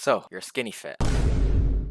So, you're skinny fat.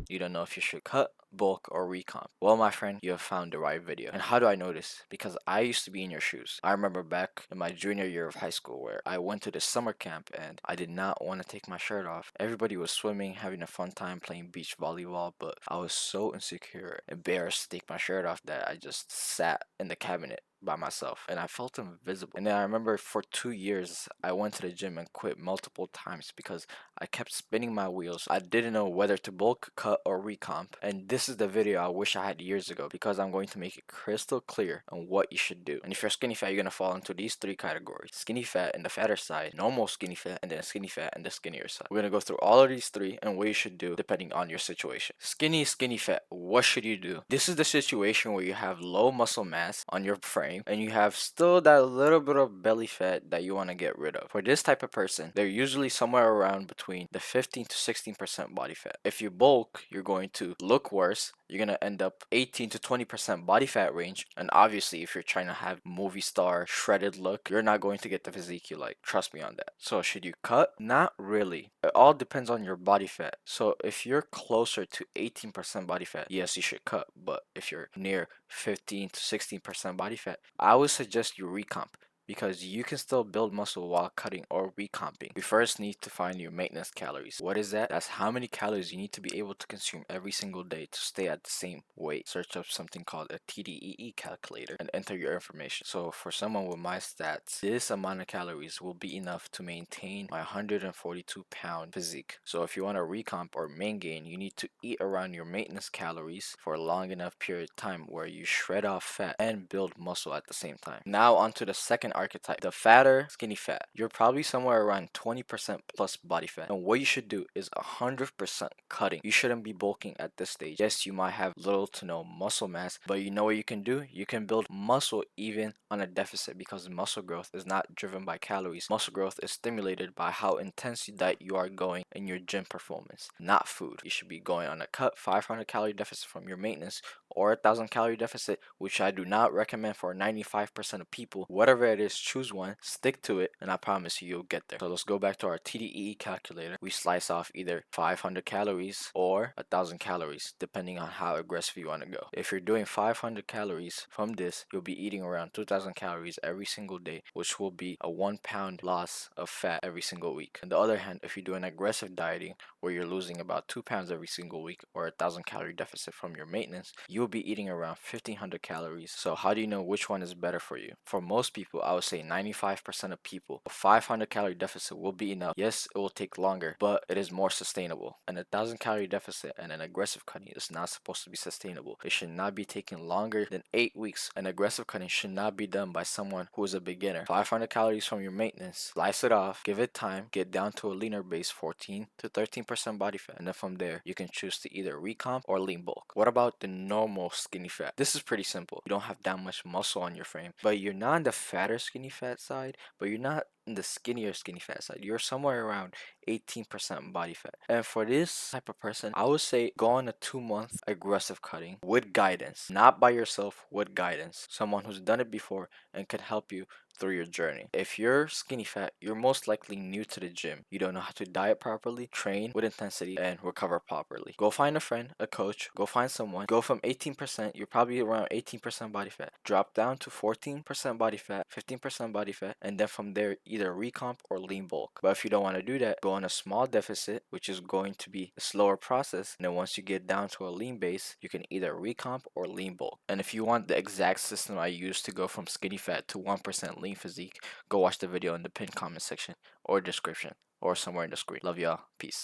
You don't know if you should cut, bulk, or recomp. Well, my friend, you have found the right video. And how do I know this? Because I used to be in your shoes. I remember back in my junior year of high school where I went to the summer camp and I did not want to take my shirt off. Everybody was swimming, having a fun time playing beach volleyball, but I was so insecure, embarrassed to take my shirt off that I just sat in the cabinet by myself and I felt invisible. And then I remember for 2 years I went to the gym and quit multiple times because I kept spinning my wheels. I didn't know whether to bulk, cut, or recomp. And this is the video I wish I had years ago because I'm going to make it crystal clear on what you should do. And if you're skinny fat, you're gonna fall into these three categories: skinny fat in the fatter side, normal skinny fat, and then skinny fat in the skinnier side. We're gonna go through all of these three and what you should do depending on your situation. Skinny fat, what should you do? This is the situation where you have low muscle mass on your frame and you have still that little bit of belly fat that you want to get rid of. For this type of person, they're usually somewhere around between the 15 to 16% body fat. If you bulk, you're going to look worse. You're going to end up 18 to 20% body fat range. And obviously, if you're trying to have movie star shredded look, you're not going to get the physique you like. Trust me on that. So should you cut? Not really. It all depends on your body fat. So if you're closer to 18% body fat, yes, you should cut. But if you're near 15 to 16% body fat, I would suggest you recomp because you can still build muscle while cutting or recomping. We first need to find your maintenance calories. What is that? That's how many calories you need to be able to consume every single day to stay at the same weight. Search up something called a TDEE calculator and enter your information. So for someone with my stats, this amount of calories will be enough to maintain my 142-pound physique. So if you want to recomp or main gain, you need to eat around your maintenance calories for a long enough period of time where you shred off fat and build muscle at the same time. Now onto the second archetype, the fatter skinny fat. You're probably somewhere around 20% plus body fat, and what you should do is 100% cutting. You shouldn't be bulking at this stage. Yes, you might have little to no muscle mass, but you know what you can do? You can build muscle even on a deficit because muscle growth is not driven by calories. Muscle growth is stimulated by how intense that you are going in your gym performance, not food. You should be going on a cut 500 calorie deficit from your maintenance or a 1,000 calorie deficit, which I do not recommend for 95% of people. Whatever it is, choose one, stick to it, and I promise you, you'll get there. So let's go back to our TDEE calculator. We slice off either 500 calories or 1,000 calories, depending on how aggressive you want to go. If you're doing 500 calories from this, you'll be eating around 2,000 calories every single day, which will be a 1 pound loss of fat every single week. On the other hand, if you're doing aggressive dieting, where you're losing about 2 pounds every single week or a 1,000 calorie deficit from your maintenance, you'll be eating around 1,500 calories. So how do you know which one is better for you? For most people, I would say 95% of people, a 500 calorie deficit will be enough. Yes, it will take longer, but it is more sustainable. And a 1,000 calorie deficit and an aggressive cutting is not supposed to be sustainable. It should not be taking longer than 8 weeks. And aggressive cutting should not be done by someone who is a beginner. 500 calories from your maintenance, slice it off, give it time, get down to a leaner base, 14 to 13% body fat. And then from there, you can choose to either recomp or lean bulk. What about the normal skinny fat? This is pretty simple. You don't have that much muscle on your frame, but you're not on the fatter skinny fat side, but you're not in the skinnier skinny fat side. You're somewhere around 18% body fat. And for this type of person, I would say go on a 2-month aggressive cutting with guidance, not by yourself, with guidance. Someone who's done it before and can help you through your journey. If you're skinny fat, you're most likely new to the gym. You don't know how to diet properly, train with intensity, and recover properly. Go find a friend, a coach, go find someone. Go from 18%, you're probably around 18% body fat. Drop down to 14% body fat, 15% body fat, and then from there, either recomp or lean bulk. But if you don't want to do that, go on a small deficit, which is going to be a slower process. And then once you get down to a lean base, you can either recomp or lean bulk. And if you want the exact system I use to go from skinny fat to 1% lean physique, go watch the video in the pinned comment section or description or somewhere in the screen. Love y'all. Peace.